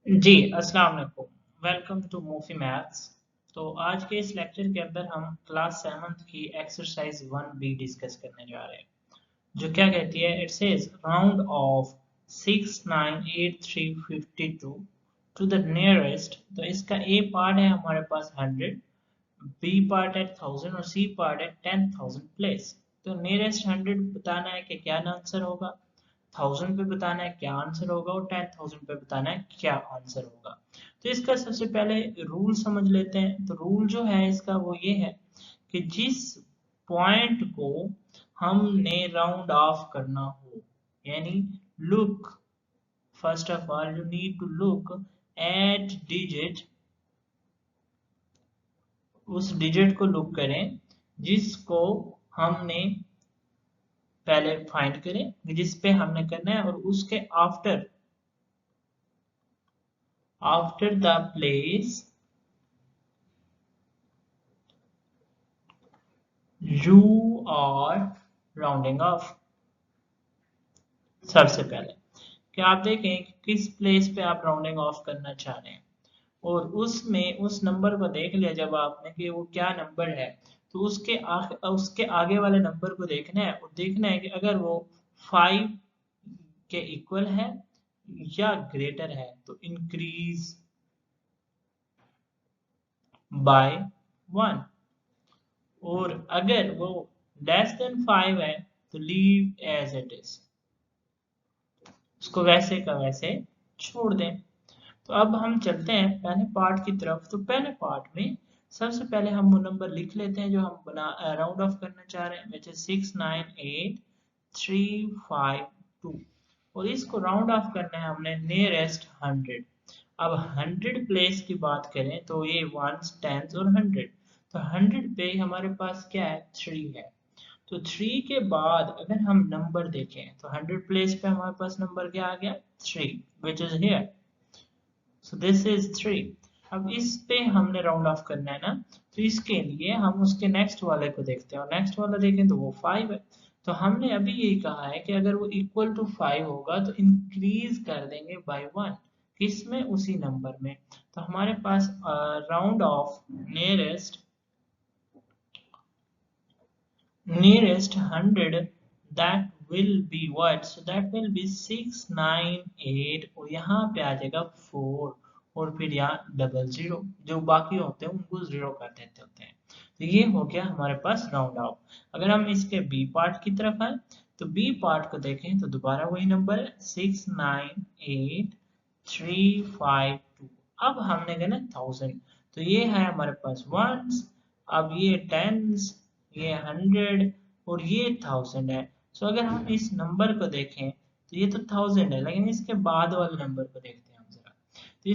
जी, अस्सलाम वालेकुम। Welcome to Moofi maths. तो आज के इस लेक्चर के अंदर हम क्लास 7th की एक्सरसाइज 1B डिस्कस करने जा रहे हैं, जो क्या कहती है, it says round off 698,352 to the nearest. तो इसका ए पार्ट है हमारे पास 100, बी पार्ट है 1000 और सी पार्ट है 10,000 प्लेस। तो नियरेस्ट 100 बताना है कि क्या आंसर होगा, 1000 पे बताना है क्या आंसर होगा और 10,000 पे बताना है क्या आंसर होगा। तो इसका सबसे पहले रूल समझ लेते हैं। तो रूल जो है इसका वो ये है कि जिस पॉइंट को हमने राउंड ऑफ करना हो, यानी look, first of all you need to look at digit, उस डिजिट को लुक करें जिसको हमने पहले फाइंड करें, जिस पे हमने करना है, और उसके after the place you are rounding off. सबसे पहले कि आप देखें कि किस प्लेस पे आप राउंडिंग ऑफ करना चाह रहे हैं, और उसमें उस नंबर को देख लिया जब आपने कि वो क्या नंबर है, तो उसके आगे वाले नंबर को देखना है और देखना है कि अगर वो 5 के इक्वल है या ग्रेटर है तो इंक्रीज बाय 1, और अगर वो लेस देन 5 है तो लीव एज इट इज, उसको वैसे का वैसे छोड़ दें। तो अब हम चलते हैं पहले पार्ट की तरफ। तो पहले पार्ट में सबसे पहले हम वो नंबर लिख लेते हैं जो हम बना राउंड ऑफ करना चाह रहे हैं, which is 698,352, और इसको राउंड ऑफ करना है हमने नियरेस्ट 100। अब 100 प्लेस की बात करें तो ये वंस, टेंस और 100। तो 100 पे हमारे पास क्या है, 3 है। तो 3 के बाद अगर हम नंबर देखें तो 100 प्लेस पे हमारे पास नंबर क्या आ गया, 3, which is here. So this is 3। अब इस पे हमने राउंड ऑफ करना है ना, तो इसके लिए हम उसके नेक्स्ट वाले को देखते हैं, और नेक्स्ट वाला देखें तो वो 5 है। तो हमने अभी यही कहा है कि अगर वो इक्वल टू 5 होगा तो इंक्रीज कर देंगे बाय 1, किसमें, उसी नंबर में। तो हमारे पास round of nearest 100, that will be what, so that will be 698, और यहाँ पे आ जाएगा 4, और फिर यहाँ डबल जीरो, जो बाकी होते हैं उनको जीरो कर देते होते हैं। तो ये हो गया हमारे पास राउंड ऑफ। अगर हम इसके बी पार्ट की तरफ आए तो बी पार्ट को देखें तो दोबारा वही नंबर है 698,352। अब हमने कहना 1000, तो ये है हमारे पास वंस, अब ये टेंस, ये 100 और ये 1000 है। सो अगर हम इस नंबर को देखें तो ये तो 1000 है, लेकिन इसके बाद वाले नंबर को देखते हैं हम जरा। तो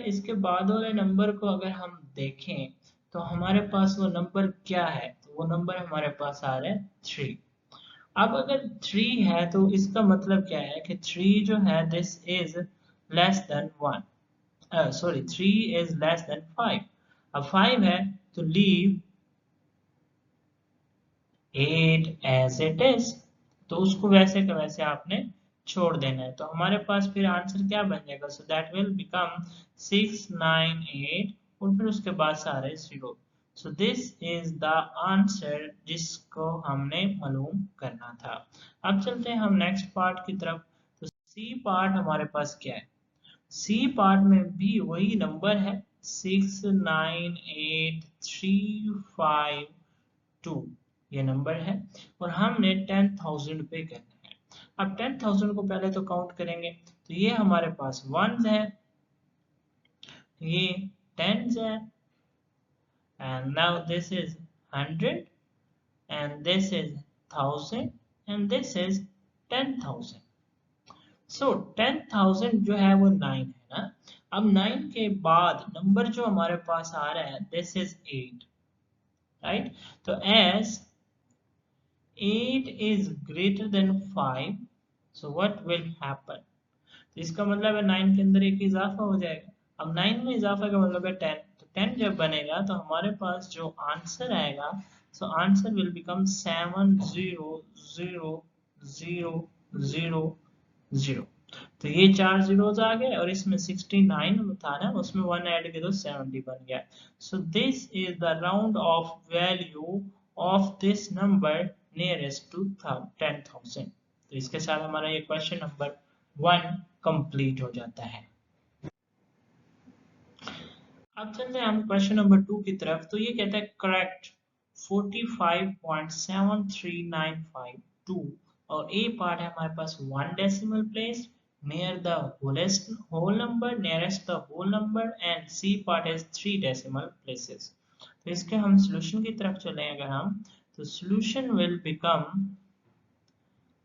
इसके बाद वाले नंबर को अगर हम देखें तो हमारे पास वो नंबर क्या है, तो वो नंबर हमारे पास आ रहा है 3। अब अगर 3 है तो इसका मतलब क्या है कि 3 जो है this is less than 1, sorry 3 is less than 5। अब 5 है तो लीव 8 एज इट इज, तो उसको वैसे का वैसे आपने छोड़ देना है। तो हमारे पास फिर आंसर क्या बन जाएगा, सो दैट विल बिकम 698, और फिर उसके बाद सारे zero. So this is the answer जिसको हमने मालूम करना था। अब चलते हैं हम नेक्स्ट पार्ट की तरफ। तो सी पार्ट हमारे पास क्या है, सी पार्ट में भी वही नंबर है 698,352, ये नंबर है, और हमने 10,000 पे करना है। अब 10,000 को पहले तो काउंट करेंगे, तो ये हमारे पास वंस है, ये टेंस है, and now this is 100, and this is 1000, and this is 10,000। सो 10,000 जो है वो 9 है ना। अब 9 के बाद नंबर जो हमारे पास आ रहा है दिस इज 8, राइट। तो as 8 is greater than 5, so what will happen, तो इसका मतलब है 9 के अंदर एक इजाफा हो जाएगा। अब 9 में इजाफा का मतलब है 10, तो 10 जब बनेगा तो हमारे पास जो आंसर आएगा, सो आंसर विल बिकम 7000000। तो ये 4 zeros आ गए और इसमें 69 था ना, उसमें 1 ऐड किया तो 70 बन गया। So this is the round off value of this number nearest to 10,000। तो इसके साथ हमारा ये क्वेश्चन नंबर 1 कंप्लीट हो जाता है। अब चलते हैं हम क्वेश्चन नंबर 2 की तरफ। तो ये कहता है करेक्ट 45.73952 और ए पार्ट है हमारे पास 1 decimal place near the whole number nearest the whole number and C part is 3 decimal places। तो इसके हम सॉल्यूशन की तरफ चलें अगर हम, तो solution will become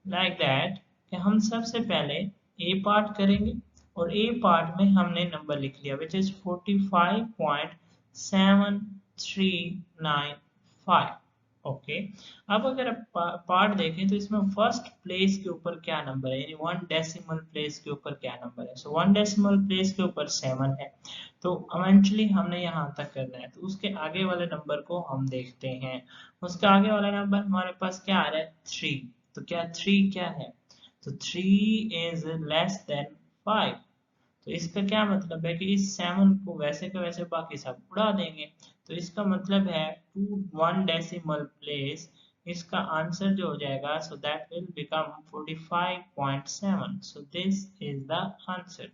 like that कि हम सबसे पहले ए पार्ट करेंगे और ए पार्ट में हमने नंबर लिख लिया विच इज 45.7395। ओके, अब अगर आप पार्ट देखें तो इसमें फर्स्ट प्लेस के ऊपर क्या नंबर है, यानी 1 डेसिमल प्लेस के ऊपर क्या नंबर है। सो 1 डेसिमल प्लेस के ऊपर 7 है, तो इवेंचुअली हमने यहाँ तक करना है, तो उसके आगे वाले नंबर को हम देखते हैं। उसके आगे वाला नंबर हमारे पास क्या आ रहा है 3, तो क्या 3 क्या है, तो 3 इज लेस देन 5। तो इसका क्या मतलब है कि इस 7 को वैसे का वैसे बाकी सब उड़ा देंगे, तो इसका मतलब है टू 1 डेसिमल प्लेस इसका आंसर जो हो जाएगा, so that will become 45.7। So this is the answer.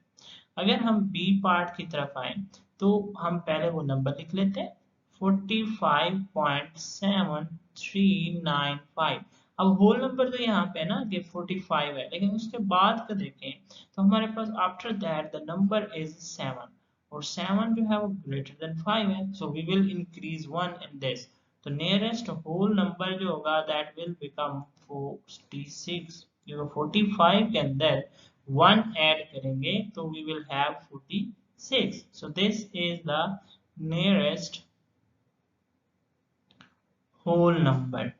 अगर हम बी पार्ट की तरफ आए तो हम पहले वो नंबर लिख लेते हैं 45.7395। अब होल नंबर तो यहाँ पे ना कि 45 है, लेकिन उसके बाद का देखें तो हमारे पास after that the number is 7 और 7 जो है वो ग्रेटर देन 5 है, so we will increase 1 in this. तो नियरेस्ट होल नंबर जो होगा दैट विल बिकम 46, क्योंकि 45 के अंदर 1 ऐड करेंगे तो we will have 46। So this is the nearest whole number।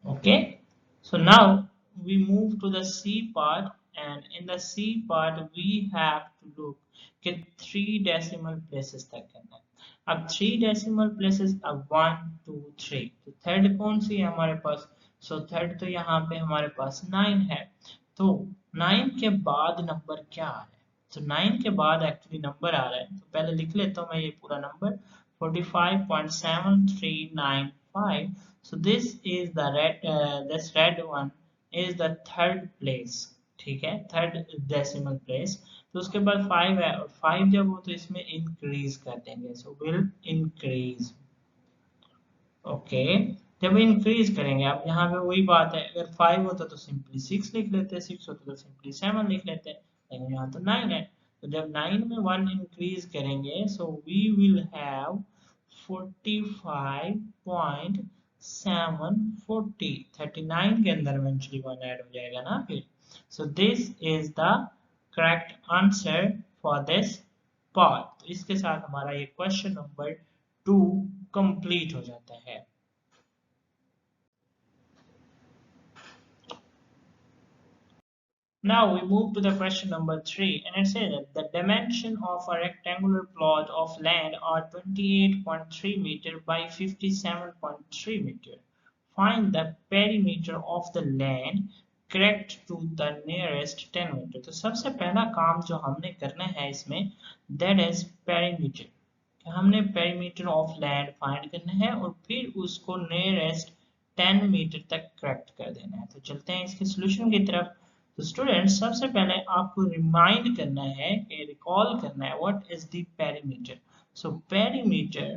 Okay, so now we move to the C part, and in the C part we have to look कि 3 decimal places तक करना है। अब 3 decimal places, अब 1 2 3, तो third कौन सी है हमारे पास, सो थर्ड तो यहाँ पे हमारे पास 9 है। तो 9 के बाद नंबर क्या आ रहा है, तो 9 के बाद एक्चुअली नंबर आ रहा है, तो पहले लिख लेता हूँ मैं ये पूरा number 45.7395। so this is the this red one is the third place, ठीक है, थर्ड डेसिमल प्लेस। तो उसके बाद 5 है और 5 जब हो तो इसमें इंक्रीज कर देंगे, सो विल इंक्रीज। ओके, जब इंक्रीज करेंगे, अब यहाँ पे वही बात है, अगर 5 होता तो सिंपली 6 लिख लेते, 6 होता तो सिंपली 7 लिख लेते, लेकिन यहाँ तो 9 है। तो जब 9 में 1 इंक्रीज करेंगे, सो वी विल हैव 45.740, 39 के अंदर इवेंचुअली 1 ऐड हो जाएगा ना फिर। सो this is the correct answer for this part. तो इसके साथ हमारा ये क्वेश्चन नंबर 2 कंप्लीट हो जाता है। Now we move to the question number 3, and it says that the dimension of a rectangular plot of land are 28.3 meter by 57.3 meter. Find the perimeter of the land correct to the nearest 10 meter। तो सबसे पहला काम जो हमने करना है इसमें that is perimeter, हमने पेरीमीटर ऑफ लैंड फाइंड करना है और फिर उसको नियरेस्ट 10 मीटर तक करेक्ट कर देना है। तो चलते हैं इसके सॉल्यूशन की तरफ। तो स्टूडेंट्स सबसे पहले आपको रिमाइंड करना है कि रिकॉल करना है what is the perimeter. So perimeter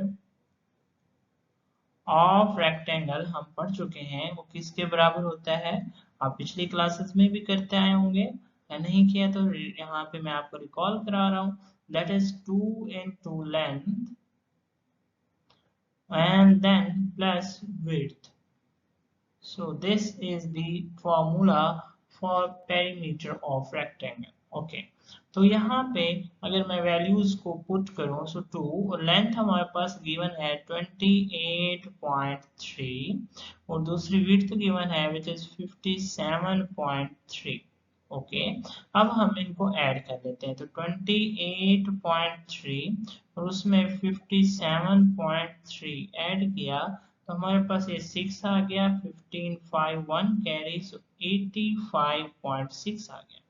of rectangle हम पढ़ चुके हैं, वो किसके बराबर होता है, आप पिछली क्लासेस में भी करते आए होंगे, या नहीं किया तो यहाँ पे मैं आपको रिकॉल करा रहा हूँ, that is 2 into length and then plus width। So this is the formula for perimeter of rectangle। Okay, तो यहाँ पे अगर मैं वैल्यूज को पुट करूँ, सो 2 और लेंथ हमारे पास गिवन है 28.3 और दूसरी विड्थ गिवन है विच इज 57.3। ओके, अब हम इनको ऐड कर लेते हैं, तो 28.3 और उसमें 57.3 ऐड किया तो हमारे पास ये 6 आ गया, 15 5 1 कैरी, सो 85.6 आ गया।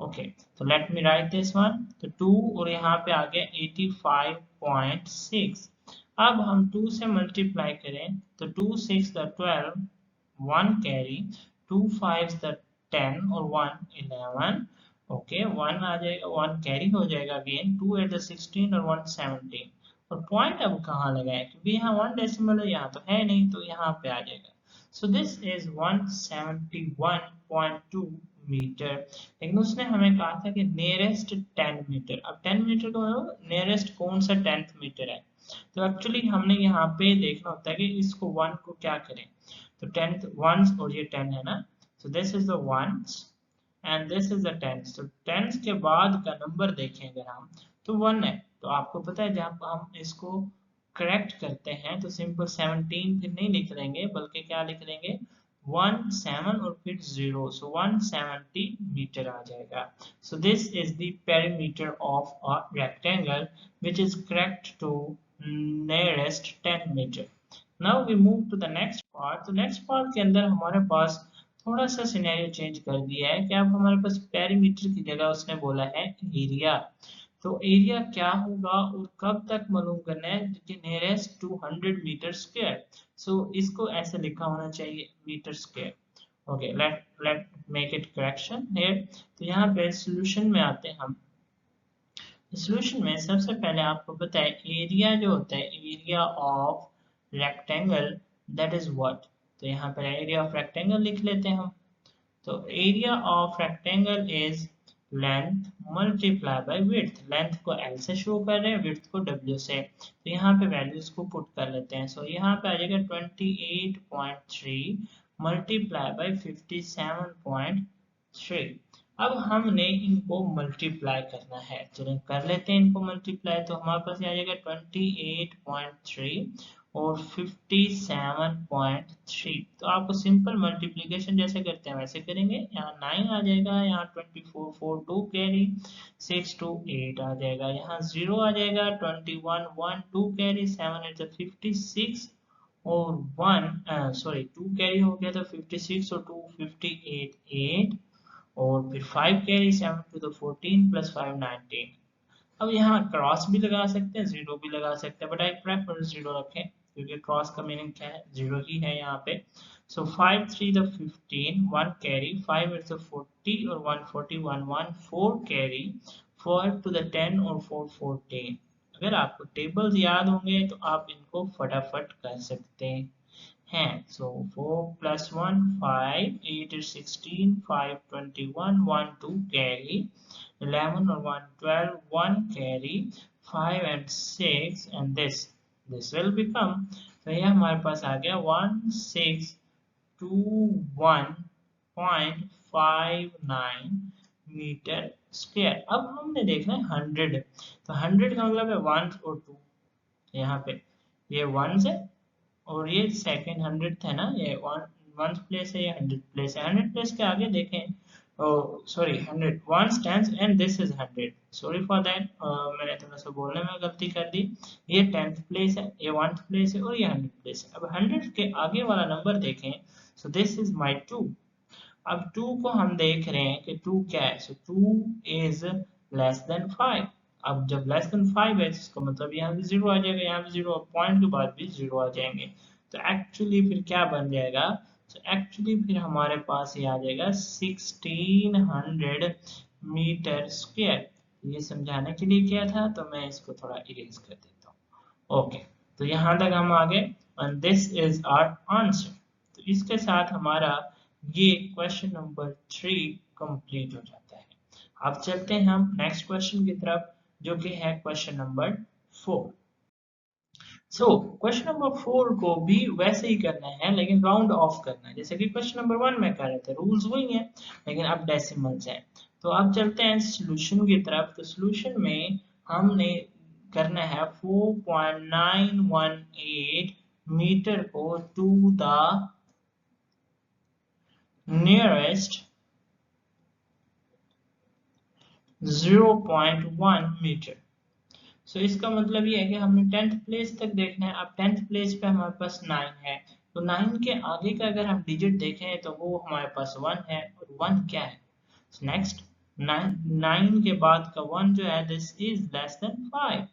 ओके, तो let me right this one. तो 2 और यहाँ पे आ गया 85.6। अब हम 2 से मल्टीप्लाई करें तो 2 6 द 12, 1 कैरी, 2 5 द 10 और 1 11। ओके, 1 आ जाएगा, 1 कैरी हो जाएगा अगेन, 2 8 द 16 और 1 17। और पॉइंट अब कहाँ लगाए, क्योंकि यहाँ 1 डेसिमल है, यहाँ तो है नहीं, तो यहाँ पे आ जाएगा। So this is 171.2 metre. लेकिन उसने हमें कहा था कि नियरेस्ट 10 मीटर। अब 10 मीटर को नियरेस्ट कौन सा 10th मीटर है, तो एक्चुअली हमने यहाँ पे देखना होता है कि इसको 1 को क्या करें। तो 10th वंस, और ये 10 है ना, so this is the ones and this is the tens. तो टेंस के बाद का नंबर देखें अगर हम, तो 1 है। तो आपको पता है जब हम इसको करेक्ट करते हैं तो सिंपल 17 फिर नहीं लिख लेंगे, बल्कि क्या लिख लेंगे, 1 7 और फिर 0, सो 170 मीटर आ जाएगा। So this is the perimeter of a rectangle which is correct to nearest 10 meter. Now we move to the next part. तो next part के अंदर हमारे पास थोड़ा सा सिनेरियो चेंज कर दिया है कि अब हमारे पास पेरीमीटर की जगह उसने बोला है एरिया। तो एरिया क्या होगा और कब तक मालूम करना है, कि नियरेस्ट 200 मीटर स्क्वायर। सो इसको ऐसे लिखा होना चाहिए metre square. Okay, let make it correction here. तो यहाँ पे सॉल्यूशन में आते हैं हम। सॉल्यूशन में सबसे पहले आपको पता है एरिया जो होता है, area of rectangle, that is what. तो यहाँ पर एरिया ऑफ रेक्टेंगल लिख लेते हैं हम। तो area of rectangle is length multiply by width. Length को L से शो कर रहे हैं, विड्थ को W से। तो यहाँ पे वैल्यूज को पुट कर लेते हैं। सो यहाँ पे आ जाएगा 28.3 मल्टीप्लाई बाय 57.3। अब हमने इनको मल्टीप्लाई करना है, चलिए कर लेते हैं इनको मल्टीप्लाई। तो हमारे पास आ जाएगा 28.3 और 57.3। तो आपको सिंपल मल्टीप्लिकेशन जैसे करते हैं वैसे करेंगे। यहाँ 9 आ जाएगा, यहाँ 24 4 2 कैरी, 6 2 8 आ जाएगा, यहाँ 0 आ जाएगा, 21 1 2 कैरी, 7 8 56 और 2 कैरी हो गया, तो 56 और 2 58 8 और फिर 5 कैरी, 7 टू द 14 प्लस 5 19। अब यहाँ क्रॉस भी लगा सकते हैं, जीरो भी लगा सकते हैं, बट आई प्रेफर जीरो रखें क्योंकि क्रॉस का मीनिंग क्या है, जीरो ही है यहाँ पे। सो 5 3 द 15, 1 कैरी, 5 8 द 40 और 141 1 4 कैरी, 4 टू द 10 और 4 14। अगर आपको टेबल्स याद होंगे तो आप इनको फटाफट कर सकते हैं। So 4 plus 1 5, 8 is 16, 5 21, 1 2 carry, 11 or 1 12, 1 carry, 5 and 6 and this will become, तो ये हमारे पास आ गया 1621.59 मीटर स्क्वायर। अब हमने देखना है 100। तो 100 का मतलब है 1 और 2, यहाँ पे ये 1 है और ये सेकंड 100th है ना, ये 1 प्लेस है, ये 100 प्लेस है। 100 प्लेस के आगे देखें, sorry 100 1 stands and this is 100, sorry for that, मैंने थोड़ा सा बोलने में गलती कर दी। ये 10th प्लेस है, ये 1th प्लेस है और ये 100 प्लेस है। अब 100 के आगे वाला नंबर देखें, सो दिस इज माय 2। अब 2 को हम देख रहे हैं कि 2 क्या है, सो 2 इज लेस देन 5। अब जब लेस देन 5 है इसका मतलब यहाँ भी 0 आ जाएगा, यहाँ भी 0, पॉइंट के बाद भी 0 आ जाएंगे। तो एक्चुअली फिर क्या बन जाएगा, तो एक्चुअली फिर हमारे पास ये आ जाएगा 1600 मीटर स्क्वायर। ये समझाने के लिए किया था, तो मैं इसको थोड़ा इरेज कर देता हूँ। ओके, तो यहाँ तक हम आ गए and this is our answer. तो इसके साथ हमारा ये क्वेश्चन नंबर 3 कंप्लीट हो जाता है। अब चलते हैं हम नेक्स्ट क्वेश्चन की तरफ, जो कि है question number 4। So question number 4 को भी वैसे ही करना है, लेकिन राउंड ऑफ करना है, जैसे कि क्वेश्चन नंबर 1 में कर रहे थे। रूल्स वही हैं, लेकिन अब डेसिमल्स हैं। तो अब चलते हैं सॉल्यूशन की तरफ। तो सॉल्यूशन में हमने करना है 4.918 मीटर को टू द नियरेस्ट 0.1 मीटर। सो इसका मतलब ये है कि हमने 10th प्लेस तक देखना है। अब 10th प्लेस पे हमारे पास 9 है, तो 9 के आगे का अगर हम डिजिट देखें तो वो हमारे पास 1 है, और 1 क्या है? नेक्स्ट 9 के बाद का 1 जो है, दिस इज लेस देन 5।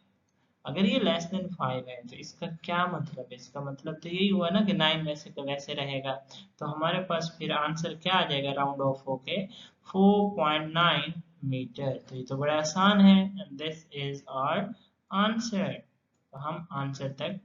अगर ये लेस देन 5 है तो इसका क्या मतलब है? इसका मतलब तो यही हुआ ना कि 9 वैसे का वैसे रहेगा। तो हमारे पास फिर आंसर क्या आ जाएगा राउंड ऑफ होके? 4.9 मीटर। तो ये तो बड़ा आसान है, and this is our answer. तो हम आंसर तक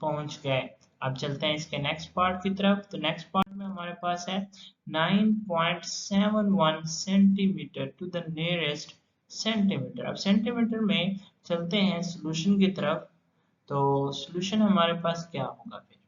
पहुंच गए। अब चलते हैं इसके नेक्स्ट पार्ट की तरफ। तो नेक्स्ट पार्ट में हमारे पास है 9.71 centimetre to the nearest centimetre. अब सेंटीमीटर में चलते हैं सॉल्यूशन की तरफ। तो सॉल्यूशन हमारे पास क्या होगा? फिर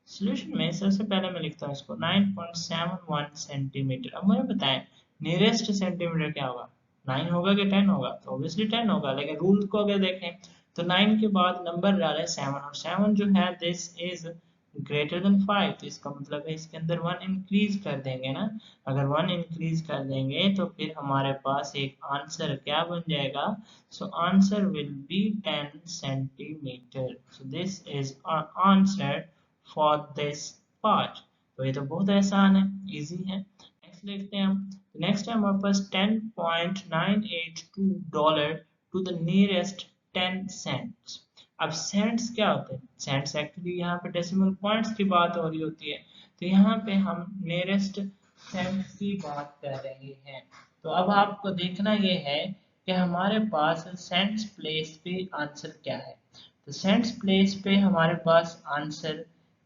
सॉल्यूशन में सबसे पहले मैं लिखता हूँ इसको 9.71 सेंटीमीटर। अब मुझे बताएं नियरेस्ट सेंटीमीटर क्या होगा? 9 होगा कि 10 होगा? तो ऑब्वियसली 10 होगा, लेकिन रूल को अगर देखें तो 9 के बाद नंबर डाले है 7, और 7 जो है दिस इज ग्रेटर देन 5। तो इसका मतलब है इसके अंदर 1 इंक्रीज कर देंगे ना। अगर 1 इंक्रीज कर देंगे तो फिर हमारे पास एक आंसर क्या बन जाएगा? So answer will be 10 centimetre. So this is answer for this part. तो ये तो बहुत आसान है, इजी है। नेक्स्ट देखते हैं हम। नेक्स्ट है हमारे पास $10.982 टू द नियरेस्ट 10 सेंट्स। अब सेंट्स क्या होते हैं? सेंट्स एक्चुअली यहाँ पे डेसिमल पॉइंट्स की बात हो रही होती है। तो यहाँ पे हम नियरेस्ट सेंट्स की बात कर रहे हैं। तो अब आपको देखना ये है कि हमारे पास सेंट्स प्लेस पे आंसर क्या है। तो सेंट्स प्लेस पे हमारे पास आंसर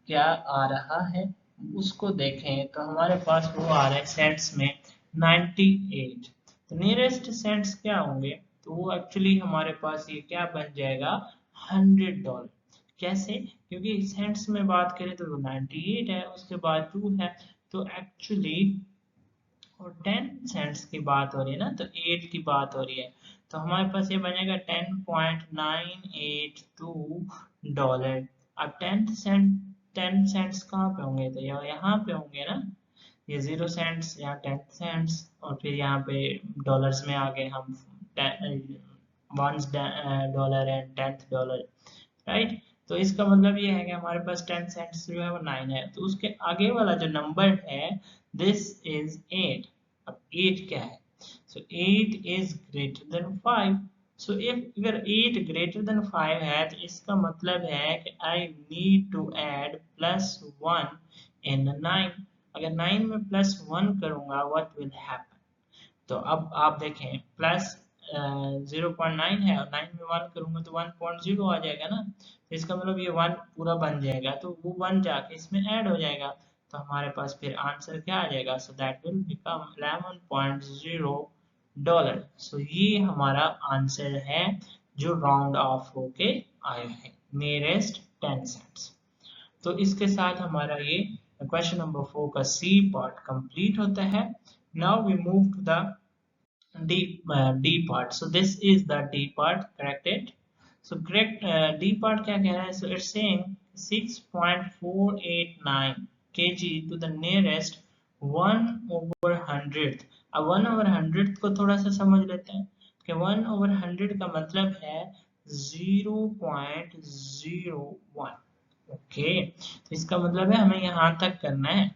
क्या आ रहा है उसको देखें, तो हमारे पास वो आ रहा है सेंट्स में 98। तो नियरेस्ट सेंट्स क्या होंगे? तो वो एक्चुअली हमारे पास ये क्या बन जाएगा? $100। कैसे? क्योंकि सेंट्स में बात करें तो वो 98 है, उसके बाद 2 है, तो एक्चुअली और 10 सेंट्स की बात हो रही है ना, तो 8 की बात हो रही है। तो हमारे पास ये बनेगा $10.982। अब 10 सेंट्स कहाँ पे होंगे? तो यहाँ पे होंगे ना। ये 0 सेंट्स, यहाँ 10 सेंट्स, और फिर यहाँ पे डॉलर्स में आ गए हम, ones dollar and 10th dollar, right. तो इसका मतलब ये है कि हमारे पास 10 सेंट्स जो है वो 9 है, तो उसके आगे वाला जो नंबर है दिस इज 8। अब 8 क्या है? सो 8 is greater than 5। So if अगर 8 ग्रेटर देन 5 है तो इसका मतलब है कि आई नीड टू ऐड +1 इन 9। अगर 9 में +1 करूंगा व्हाट विल हैपन? तो अब आप देखें प्लस 0.9 है, और 9 में 1 करूंगा तो 1.0 आ जाएगा ना। तो इसका मतलब ये 1 पूरा बन जाएगा, तो वो 1 जाके इसमें ऐड हो जाएगा। तो हमारे पास फिर आंसर क्या आ जाएगा? So that will become $11.0। सो ये हमारा आंसर है जो राउंड ऑफ होके आया है, नियरेस्ट 10 सेंट्स। तो इसके साथ हमारा ये क्वेश्चन नंबर 4 का सी पार्ट कंप्लीट होता है। Now we move to the D part. So this is the D part, correct it? So correct D part क्या कह रहा है? So it's saying 6.489 kg to the nearest 1/100th. अब 1/100th को थोड़ा सा समझ लेते हैं कि 1/100 का मतलब है 0.01। ओके, तो इसका मतलब है हमें यहाँ तक करना है।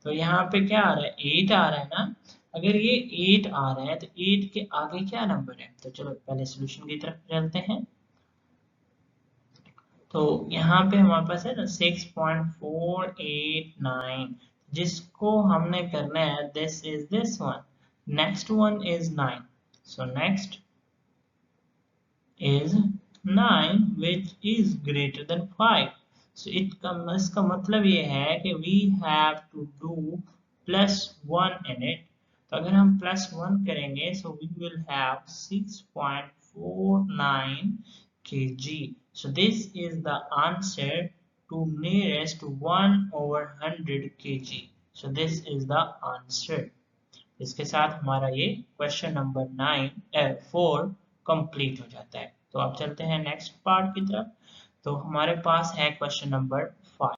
तो यहाँ पे क्या आ रहा है? 8 आ रहा है ना। अगर ये 8 आ रहा है तो 8 के आगे क्या नंबर है? तो चलो पहले सॉल्यूशन की तरफ चलते हैं। तो यहाँ पे हमारे पास है ना 6.489, जिसको हमने करना है this is this one. Next one is 9। So next is 9 which is greater than 5. So इसका मतलब ये है कि we have to do +1 in it. तो अगर हम +1 करेंगे so we will have 6.49 kg. So this is the answer to nearest 1/100 kg. So this is the answer. इसके साथ हमारा ये क्वेश्चन नंबर 4 कंप्लीट हो जाता है। तो अब चलते हैं नेक्स्ट पार्ट की तरफ। तो हमारे पास है क्वेश्चन नंबर